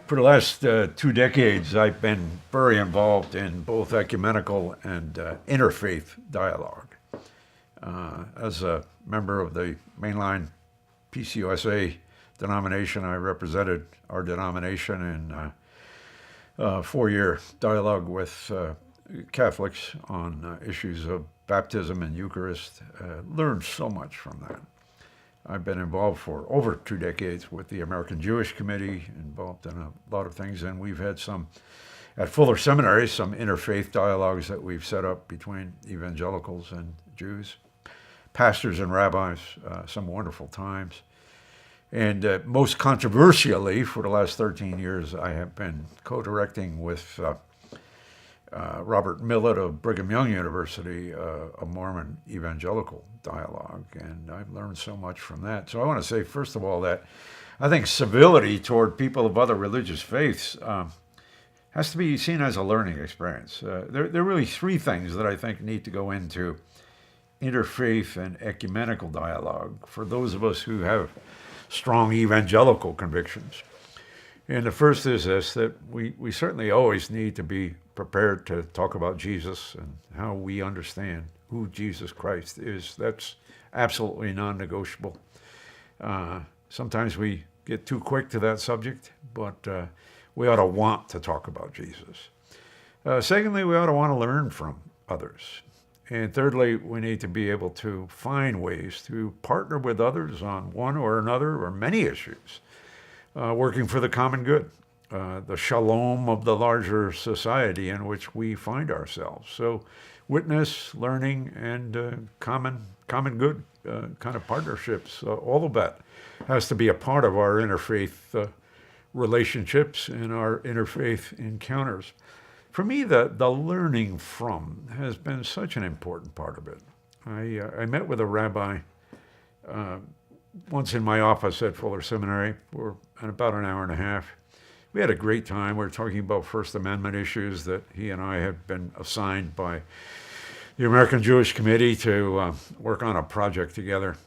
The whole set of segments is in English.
For the last 2 decades, I've been very involved in both ecumenical and interfaith dialogue. As a member of the mainline PCUSA denomination, I represented our denomination in a 4-year dialogue with Catholics on issues of baptism and Eucharist. Learned so much from that. I've been involved for over 2 decades with the American Jewish Committee, involved in a lot of things, and we've had at Fuller Seminary, some interfaith dialogues that we've set up between evangelicals and Jews, pastors and rabbis, some wonderful times. And most controversially, for the last 13 years, I have been co-directing with Robert Millett of Brigham Young University, a Mormon evangelical dialogue, and I've learned so much from that. So I want to say, first of all, that I think civility toward people of other religious faiths has to be seen as a learning experience. There are really 3 things that I think need to go into interfaith and ecumenical dialogue for those of us who have strong evangelical convictions. And the first is this, that we certainly always need to be prepared to talk about Jesus and how we understand who Jesus Christ is. That's absolutely non-negotiable. Sometimes we get too quick to that subject, but we ought to want to talk about Jesus. Secondly, we ought to want to learn from others. And thirdly, we need to be able to find ways to partner with others on one or another or many issues, working for the common good, the shalom of the larger society in which we find ourselves. So witness, learning, and common good kind of partnerships, all of that has to be a part of our interfaith relationships and our interfaith encounters. For me, the learning from has been such an important part of it. I met with a rabbi once in my office at Fuller Seminary for about an hour and a half. We had a great time. We were talking about First Amendment issues that he and I had been assigned by the American Jewish Committee to work on a project together.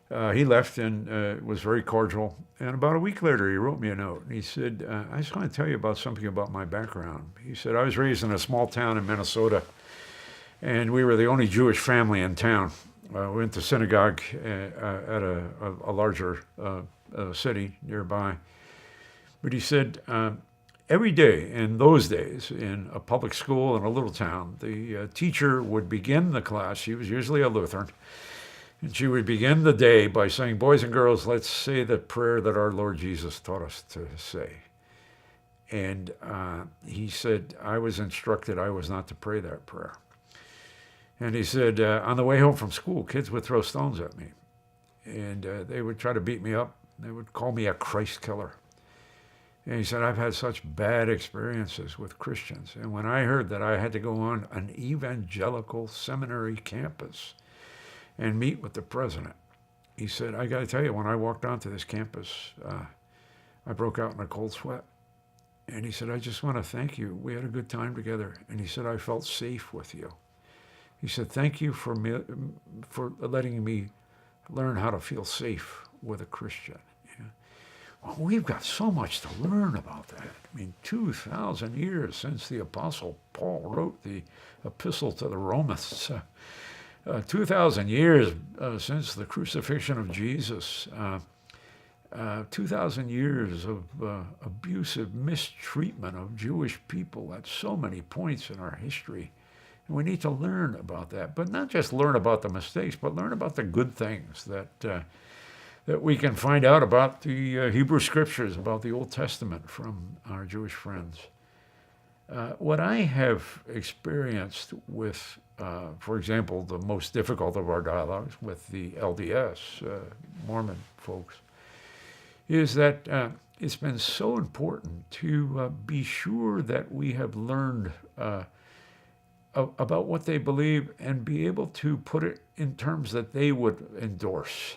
He left and was very cordial. And about a week later, he wrote me a note. And he said, I just want to tell you about something about my background. He said, I was raised in a small town in Minnesota, and we were the only Jewish family in town. We went to synagogue at a larger city nearby. But he said, every day in those days, in a public school in a little town, the teacher would begin the class. She was usually a Lutheran. And she would begin the day by saying, boys and girls, let's say the prayer that our Lord Jesus taught us to say. And he said, I was instructed I was not to pray that prayer. And he said, on the way home from school, kids would throw stones at me. And they would try to beat me up. They would call me a Christ killer. And he said, I've had such bad experiences with Christians. And when I heard that I had to go on an evangelical seminary campus and meet with the president, he said, I got to tell you, when I walked onto this campus, I broke out in a cold sweat. And he said, I just want to thank you. We had a good time together. And he said, I felt safe with you. He said, thank you for letting me learn how to feel safe with a Christian. Yeah. Well, we've got so much to learn about that. I mean, 2,000 years since the Apostle Paul wrote the epistle to the Romans. 2,000 years since the crucifixion of Jesus, 2,000 years of abusive mistreatment of Jewish people at so many points in our history. And we need to learn about that, but not just learn about the mistakes, but learn about the good things that we can find out about the Hebrew Scriptures, about the Old Testament from our Jewish friends. What I have experienced with, for example, the most difficult of our dialogues with the LDS, Mormon folks, is that it's been so important to be sure that we have learned about what they believe and be able to put it in terms that they would endorse.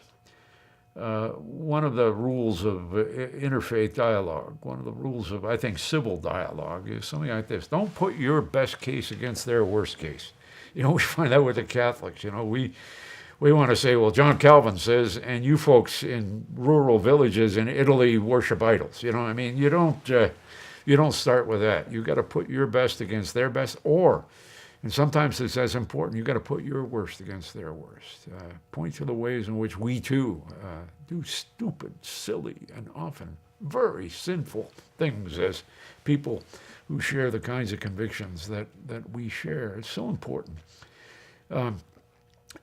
One of the rules of interfaith dialogue, one of the rules of, I think, civil dialogue is something like this. Don't put your best case against their worst case. We find that with the Catholics. We we want to say, well, John Calvin says, and you folks in rural villages in Italy worship idols. I mean, you don't start with that. You got to put your best against their best, and sometimes it's as important, you got to put your worst against their worst. Point to the ways in which we too do stupid, silly, and often very sinful things as people who share the kinds of convictions that we share. It's so important.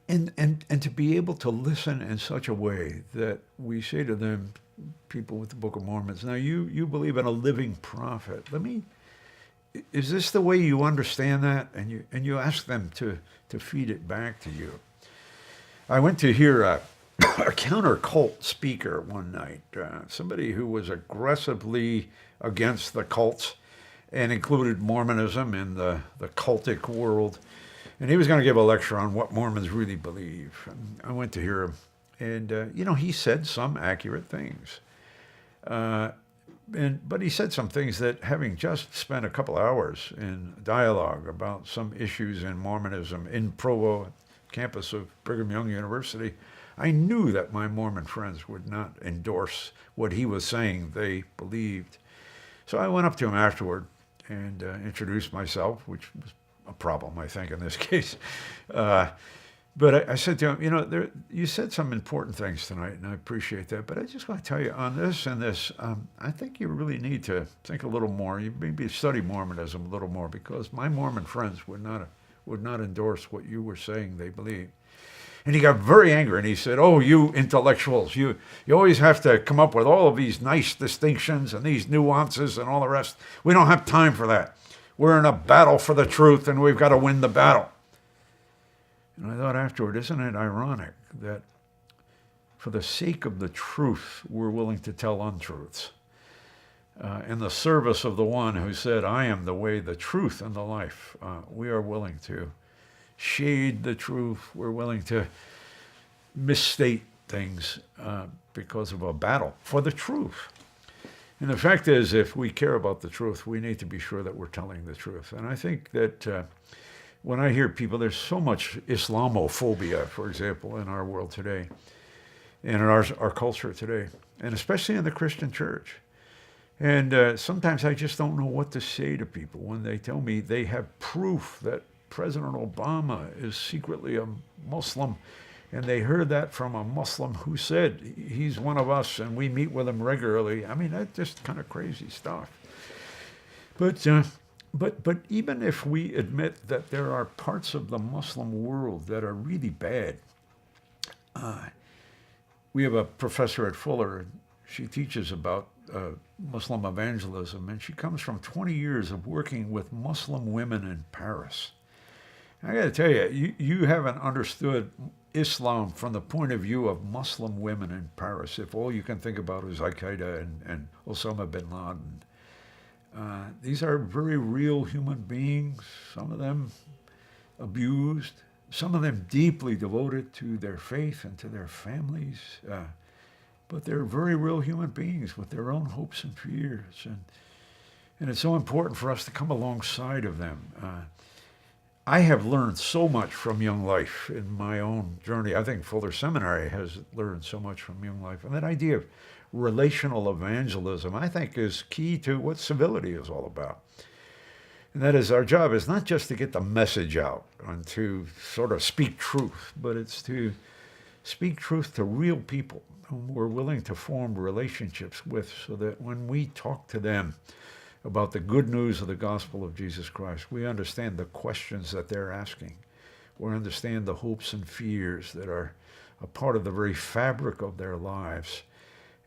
And to be able to listen in such a way that we say to them, people with the Book of Mormon, now you believe in a living prophet. Is this the way you understand that? And you ask them to feed it back to you. I went to hear a counter-cult speaker one night, somebody who was aggressively against the cults and included Mormonism in the cultic world. And he was going to give a lecture on what Mormons really believe. And I went to hear him. And, he said some accurate things. But he said some things that, having just spent a couple hours in dialogue about some issues in Mormonism in Provo, campus of Brigham Young University, I knew that my Mormon friends would not endorse what he was saying they believed. So I went up to him afterward and introduced myself, which was a problem, I think, in this case. But I said to him, you said some important things tonight, and I appreciate that. But I just want to tell you, on this and this, I think you really need to think a little more. You maybe study Mormonism a little more, because my Mormon friends would not endorse what you were saying they believe. And he got very angry, and he said, "Oh, you intellectuals, you always have to come up with all of these nice distinctions and these nuances and all the rest. We don't have time for that. We're in a battle for the truth, and we've got to win the battle." And I thought afterward, isn't it ironic that for the sake of the truth, we're willing to tell untruths? In the service of the one who said, "I am the way, the truth, and the life," we are willing to shade the truth. We're willing to misstate things because of a battle for the truth. And the fact is, if we care about the truth, we need to be sure that we're telling the truth. And I think that when I hear people, there's so much Islamophobia, for example, in our world today, and in our culture today, and especially in the Christian church. And sometimes I just don't know what to say to people when they tell me they have proof that President Obama is secretly a Muslim, and they heard that from a Muslim who said he's one of us and we meet with him regularly. I mean, that's just kind of crazy stuff. But even if we admit that there are parts of the Muslim world that are really bad, we have a professor at Fuller. She teaches about Muslim evangelism, and she comes from 20 years of working with Muslim women in Paris. I got to tell you, you haven't understood Islam from the point of view of Muslim women in Paris, if all you can think about is Al-Qaeda and Osama bin Laden. These are very real human beings, some of them abused, some of them deeply devoted to their faith and to their families, but they're very real human beings with their own hopes and fears. And it's so important for us to come alongside of them. I have learned so much from Young Life in my own journey. I think Fuller Seminary has learned so much from Young Life. And that idea of relational evangelism, I think, is key to what civility is all about. And that is, our job is not just to get the message out and to sort of speak truth, but it's to speak truth to real people whom we're willing to form relationships with, so that when we talk to them about the good news of the gospel of Jesus Christ, we understand the questions that they're asking. We understand the hopes and fears that are a part of the very fabric of their lives.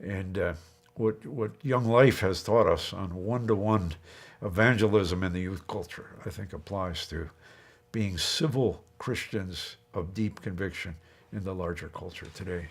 And what Young Life has taught us on one-to-one evangelism in the youth culture, I think applies to being civil Christians of deep conviction in the larger culture today.